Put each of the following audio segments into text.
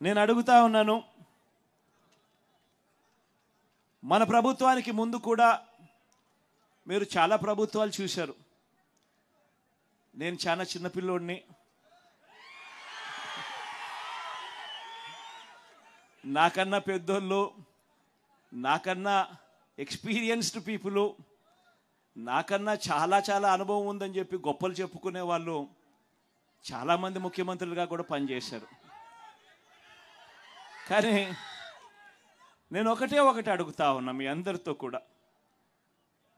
నేను అడుగుతా ఉన్నాను, మన ప్రభుత్వానికి ముందు కూడా మీరు చాలా ప్రభుత్వాలు చూశారు. నేను చాలా చిన్నపిల్లోడిని. నాకన్నా పెద్దోళ్ళు, నాకన్నా ఎక్స్పీరియన్స్డ్ పీపుల్, నాకన్నా చాలా చాలా అనుభవం ఉందని చెప్పి గొప్పలు చెప్పుకునే వాళ్ళు చాలామంది ముఖ్యమంత్రులుగా కూడా పనిచేశారు. కానీ నేను ఒకటి అడుగుతా ఉన్నా మీ అందరితో కూడా,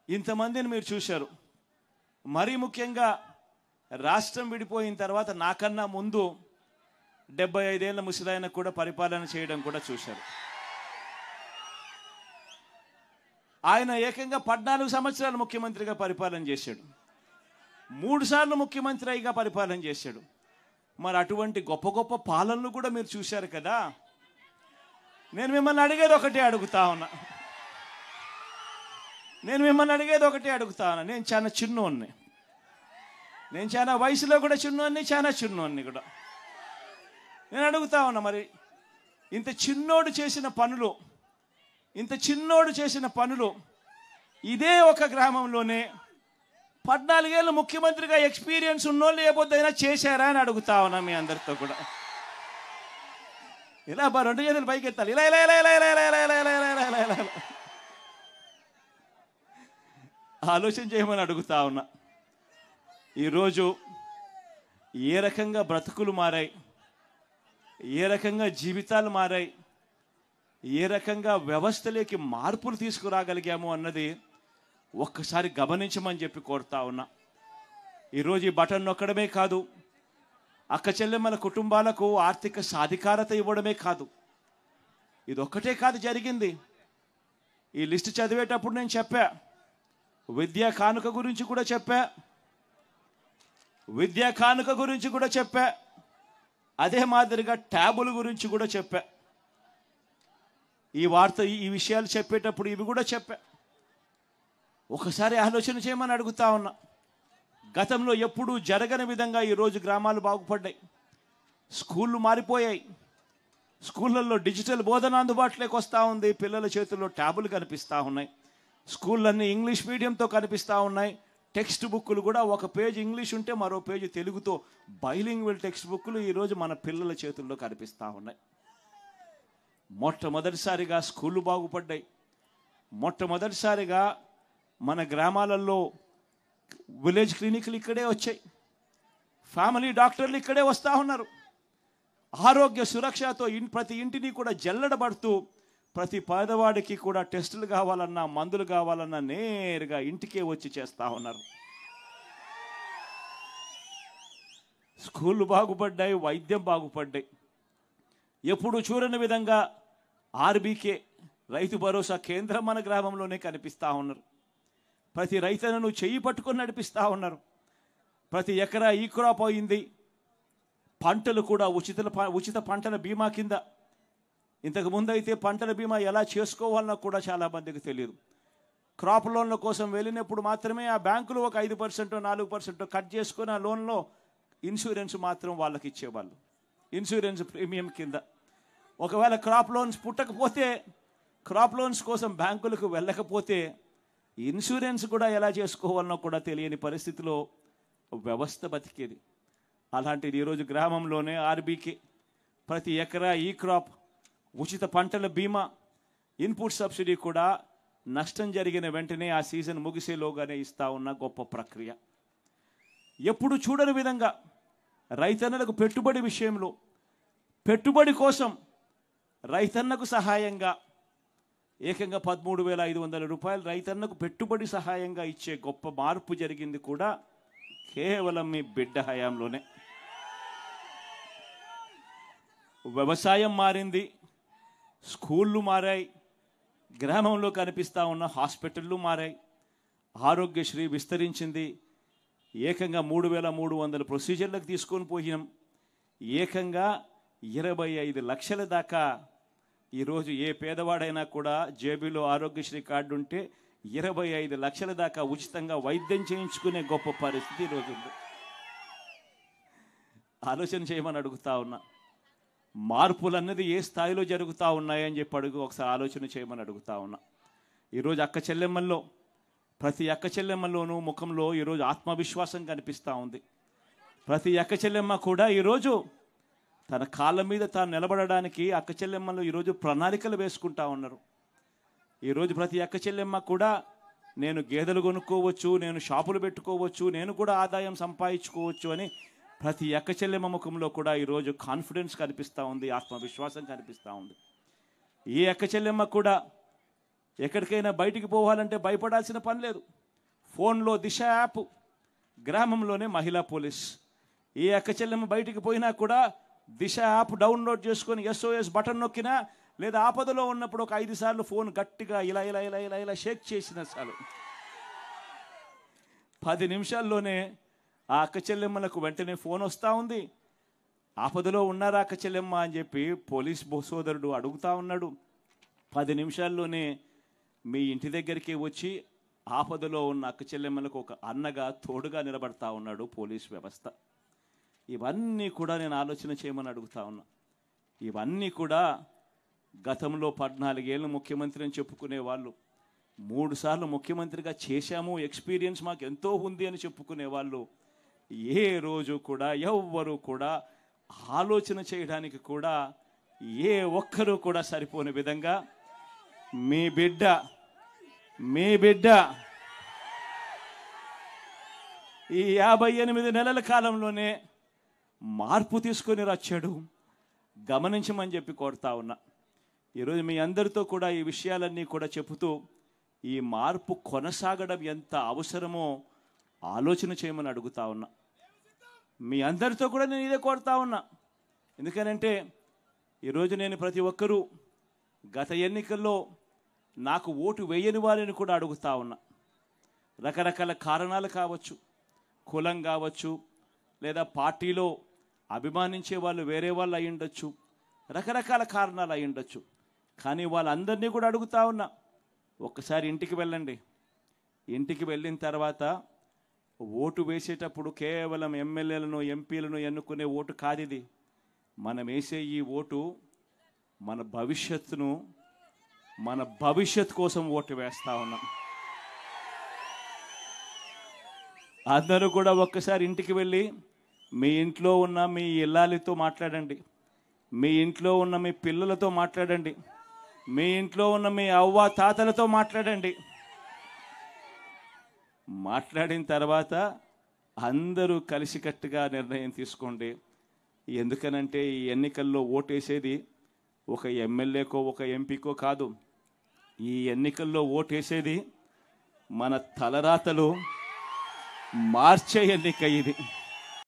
ఇంతమందిని మీరు చూశారు. మరీ ముఖ్యంగా రాష్ట్రం విడిపోయిన తర్వాత నాకన్నా ముందు 75 ఏళ్ల ముసలాయన కూడా పరిపాలన చేయడం కూడా చూశారు. ఆయన ఏకంగా 14 సంవత్సరాలు ముఖ్యమంత్రిగా పరిపాలన చేశాడు. 3 సార్లు ముఖ్యమంత్రిగా పరిపాలన చేశాడు. మరి అటువంటి గొప్ప గొప్ప పాలనలు కూడా మీరు చూశారు కదా. నేను మిమ్మల్ని అడిగేది ఒకటే అడుగుతా ఉన్నా. నేను చాలా చిన్నోన్ని, నేను చాలా వయసులో కూడా చిన్నోన్ని, చాలా చిన్నోన్ని కూడా. నేను అడుగుతా ఉన్నా, మరి ఇంత చిన్నోడు చేసిన పనులు ఇదే ఒక గ్రామంలోనే 14 ఏళ్ళు ముఖ్యమంత్రిగా ఎక్స్పీరియన్స్ ఉన్నోళ్ళు ఏ పొద్దుైనా చేశారా అని అడుగుతా ఉన్నా మీ అందరితో కూడా. ఇలా 2 చేతులు పైకి ఎత్తాలి, ఇలా ఇలా ఇలా ఇలా ఇలా ఇలా ఇలా ఇలా ఇలా ఇలా ఇలా ఇలా ఆలోచన చేయమని అడుగుతా ఉన్నా. ఈరోజు ఏ రకంగా బ్రతుకులు మారాయి, ఏ రకంగా జీవితాలు మారాయి, ఏ రకంగా వ్యవస్థలోకి మార్పులు తీసుకురాగలిగాము అన్నది ఒక్కసారి గమనించమని చెప్పి కోరుతా ఉన్నా. ఈరోజు ఈ బటన్ నొక్కడమే కాదు, అక్క చెల్లెమ్మల కుటుంబాలకు ఆర్థిక సాధికారత ఇవ్వడమే కాదు, ఇదొక్కటే కాదు జరిగింది. ఈ లిస్టు చదివేటప్పుడు నేను చెప్పా, విద్యా కానుక గురించి కూడా చెప్పా, అదే మాదిరిగా ట్యాబుల గురించి కూడా చెప్పా. ఈ విషయాలు చెప్పేటప్పుడు ఇవి కూడా చెప్పా. ఒకసారి ఆలోచన చేయమని అడుగుతా ఉన్నా. గతంలో ఎప్పుడూ జరగని విధంగా ఈరోజు గ్రామాలు బాగుపడ్డాయి. స్కూళ్ళు మారిపోయాయి. స్కూళ్ళల్లో డిజిటల్ బోధన అందుబాటులోకి వస్తూ ఉంది. పిల్లల చేతుల్లో ట్యాబులు కనిపిస్తూ ఉన్నాయి. స్కూళ్ళన్నీ ఇంగ్లీష్ మీడియంతో కనిపిస్తూ ఉన్నాయి. టెక్స్ట్ బుక్కులు కూడా ఒక పేజ్ ఇంగ్లీష్ ఉంటే మరో పేజ్ తెలుగుతో బైలింగ్వల్ టెక్స్ట్ బుక్కులు ఈరోజు మన పిల్లల చేతుల్లో కనిపిస్తూ ఉన్నాయి. మొట్టమొదటిసారిగా స్కూళ్ళు బాగుపడ్డాయి. మొట్టమొదటిసారిగా మన గ్రామాలలో విలేజ్ క్లినిక్లు ఇక్కడే వచ్చాయి. ఫ్యామిలీ డాక్టర్లు ఇక్కడే వస్తూ ఉన్నారు. ఆరోగ్య సురక్షతో ప్రతి ఇంటిని కూడా జల్లెడబడుతూ ప్రతి పేదవాడికి కూడా టెస్టులు కావాలన్నా, మందులు కావాలన్నా నేరుగా ఇంటికే వచ్చి చేస్తూ ఉన్నారు. స్కూళ్ళు బాగుపడ్డాయి, వైద్యం బాగుపడ్డాయి. ఎప్పుడు చూడని విధంగా ఆర్బీకే రైతు భరోసా కేంద్రం మన గ్రామంలోనే కనిపిస్తూ ఉన్నారు. ప్రతి రైతులను చెయ్యి పట్టుకొని నడిపిస్తూ ఉన్నారు. ప్రతి ఎకరా ఈ క్రాప్ అయింది. పంటలు కూడా ఉచిత పంటల బీమా కింద. ఇంతకుముందు అయితే పంటల బీమా ఎలా చేసుకోవాలన్నా కూడా చాలామందికి తెలియదు. క్రాప్ లోన్ల కోసం వెళ్ళినప్పుడు మాత్రమే ఆ బ్యాంకులు ఒక 5%, 4% కట్ చేసుకొని ఆ లోన్లో ఇన్సూరెన్స్ మాత్రం వాళ్ళకి ఇచ్చేవాళ్ళు, ఇన్సూరెన్స్ ప్రీమియం కింద. ఒకవేళ క్రాప్ లోన్స్ పుట్టకపోతే, క్రాప్ లోన్స్ కోసం బ్యాంకులకు వెళ్ళకపోతే ఇన్సూరెన్స్ కూడా ఎలా చేసుకోవాలన్నా కూడా తెలియని పరిస్థితిలో వ్యవస్థ బతికేది. అలాంటిది ఈరోజు గ్రామంలోనే ఆర్బీకే ప్రతి ఎకరా ఈ క్రాప్, ఉచిత పంటల బీమా, ఇన్పుట్ సబ్సిడీ కూడా నష్టం జరిగిన వెంటనే ఆ సీజన్ ముగిసేలోగానే ఇస్తా ఉన్న గొప్ప ప్రక్రియ. ఎప్పుడు చూడని విధంగా రైతన్నలకు పెట్టుబడి విషయంలో, పెట్టుబడి కోసం రైతన్నకు సహాయంగా ఏకంగా 13,500 రూపాయలు రైతన్నకు పెట్టుబడి సహాయంగా ఇచ్చే గొప్ప మార్పు జరిగింది కూడా కేవలం మీ బిడ్డ హయాంలోనే. వ్యవసాయం మారింది, స్కూళ్ళు మారాయి, గ్రామంలో కనిపిస్తూ ఉన్న హాస్పిటళ్ళు మారాయి, ఆరోగ్యశ్రీ విస్తరించింది. ఏకంగా 3,300 ప్రొసీజర్లకు తీసుకొని పోయినాం. ఏకంగా 25 లక్షల దాకా ఈరోజు ఏ పేదవాడైనా కూడా జేబులో ఆరోగ్యశ్రీ కార్డు ఉంటే 25 లక్షల దాకా ఉచితంగా వైద్యం చేయించుకునే గొప్ప పరిస్థితి ఈరోజు ఉంది. ఆలోచన చేయమని అడుగుతా ఉన్నా. మార్పులన్నది ఏ స్థాయిలో జరుగుతూ ఉన్నాయని చెప్పి ఒకసారి ఆలోచన చేయమని అడుగుతా ఉన్నా. ఈరోజు అక్క చెల్లెమ్మల్లో ప్రతి అక్క చెల్లెమ్మలోనూ ముఖంలో ఈరోజు ఆత్మవిశ్వాసం కనిపిస్తూ ఉంది. ప్రతి అక్క చెల్లెమ్మ కూడా ఈరోజు తన కాళ్ళ మీద తాను నిలబడడానికి అక్క చెల్లెమ్మలు ఈరోజు ప్రణాళికలు వేసుకుంటా ఉన్నారు. ఈరోజు ప్రతి అక్క చెల్లెమ్మ కూడా నేను గేదెలు కొనుక్కోవచ్చు, నేను షాపులు పెట్టుకోవచ్చు, నేను కూడా ఆదాయం సంపాదించుకోవచ్చు అని ప్రతి అక్క చెల్లెమ్మ ముఖంలో కూడా ఈరోజు కాన్ఫిడెన్స్ కనిపిస్తూ ఉంది, ఆత్మవిశ్వాసం కనిపిస్తూ ఉంది. ఈ అక్క చెల్లెమ్మ కూడా ఎక్కడికైనా బయటికి పోవాలంటే భయపడాల్సిన పని లేదు. ఫోన్లో దిశ యాప్, గ్రామంలోనే మహిళా పోలీస్. ఏ అక్క చెల్లెమ్మ బయటికి పోయినా కూడా దిశ యాప్ డౌన్లోడ్ చేసుకొని SOS బటన్ నొక్కినా, లేదా ఆపదలో ఉన్నప్పుడు ఒక 5 సార్లు ఫోన్ గట్టిగా ఇలా ఇలా ఇలా ఇలా ఇలా షేక్ చేసిన చాలు 10 నిమిషాల్లోనే ఆ అక్క చెల్లెమ్మలకు వెంటనే ఫోన్ వస్తూ ఉంది. ఆపదలో ఉన్నారా అక్క చెల్లెమ్మ అని చెప్పి పోలీస్ సోదరుడు అడుగుతూ ఉన్నాడు. 10 నిమిషాల్లోనే మీ ఇంటి దగ్గరికి వచ్చి ఆపదలో ఉన్న అక్క చెల్లెమ్మలకు ఒక అన్నగా తోడుగా నిలబడతా ఉన్నాడు పోలీస్ వ్యవస్థ. ఇవన్నీ కూడా నేను ఆలోచన చేయమని అడుగుతా ఉన్నా. ఇవన్నీ కూడా గతంలో 14 ఏళ్ళు ముఖ్యమంత్రి అని చెప్పుకునే వాళ్ళు, 3 సార్లు ముఖ్యమంత్రిగా చేశాము, ఎక్స్పీరియన్స్ మాకు ఎంతో ఉంది అని చెప్పుకునే వాళ్ళు ఏ రోజు కూడా ఎవ్వరూ కూడా ఆలోచన చేయడానికి కూడా ఏ ఒక్కరూ కూడా సరిపోని విధంగా మీ బిడ్డ ఈ 58 నెలల కాలంలోనే మార్పు తీసుకొని వచ్చాడు. గమనించమని చెప్పి కోరుతా ఉన్నా. ఈరోజు మీ అందరితో కూడా ఈ విషయాలన్నీ కూడా చెబుతూ ఈ మార్పు కొనసాగడం ఎంత అవసరమో ఆలోచన చేయమని అడుగుతా ఉన్నా. మీ అందరితో కూడా నేను ఇదే కోరుతా ఉన్నా. ఎందుకనంటే ఈరోజు నేను ప్రతి ఒక్కరూ గత ఎన్నికల్లో నాకు ఓటు వేయని వారిని కూడా అడుగుతా ఉన్నా. రకరకాల కారణాలు కావచ్చు, కులం కావచ్చు, లేదా పార్టీలో అభిమానించే వాళ్ళు వేరే వాళ్ళు అయి ఉండొచ్చు, రకరకాల కారణాలు అయి ఉండొచ్చు. కానీ వాళ్ళందరినీ కూడా అడుగుతా ఉన్నా, ఒక్కసారి ఇంటికి వెళ్ళండి. ఇంటికి వెళ్ళిన తర్వాత ఓటు వేసేటప్పుడు కేవలం ఎమ్మెల్యేలను ఎంపీలను ఎన్నుకునే ఓటు కాదు ఇది. మనం వేసే ఈ ఓటు మన భవిష్యత్తు కోసం ఓటు వేస్తా ఉన్నాం. అందరూ కూడా ఒక్కసారి ఇంటికి వెళ్ళి మీ ఇంట్లో ఉన్న మీ ఇల్లాలితో మాట్లాడండి, మీ ఇంట్లో ఉన్న మీ పిల్లలతో మాట్లాడండి, మీ ఇంట్లో ఉన్న మీ అవ్వ తాతలతో మాట్లాడండి. మాట్లాడిన తర్వాత అందరూ కలిసికట్టుగా నిర్ణయం తీసుకోండి. ఎందుకనంటే ఈ ఎన్నికల్లో ఓటేసేది ఒక ఎమ్మెల్యేకో ఒక ఎంపీకో కాదు. ఈ ఎన్నికల్లో ఓటేసేది మన తలరాతలు మార్చే ఎన్నిక ఇది.